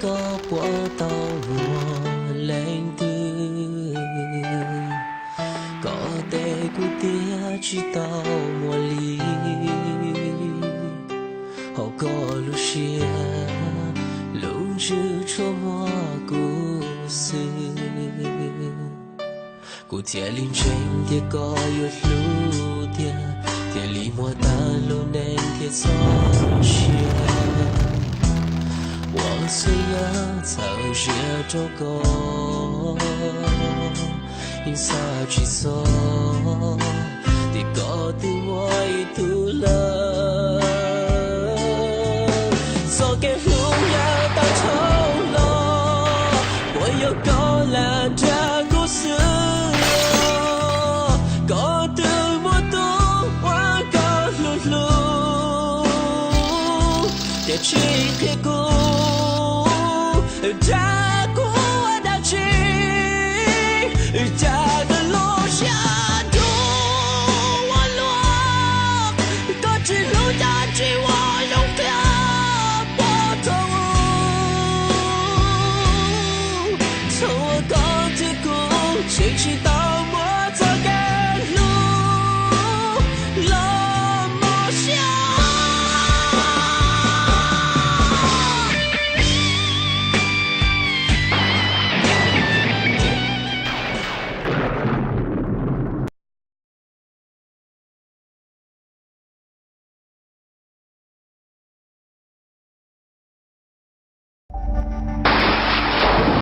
có bỏ tàu mùa lên tư có thể cụ tia chỉ tàu mùa ly họ có lúc xia lúc chữ cho mùa cụ sư cụ tia linh tranh tia có yêu lưu tia tia li mùa ta luôn nên tia gió xia 我虽然曾学着过，因啥去做，你搞得我一肚了，做给路要到头了，我有够了这故事，搞得我都我搞路路，别去屁股。 자꾸 와닿지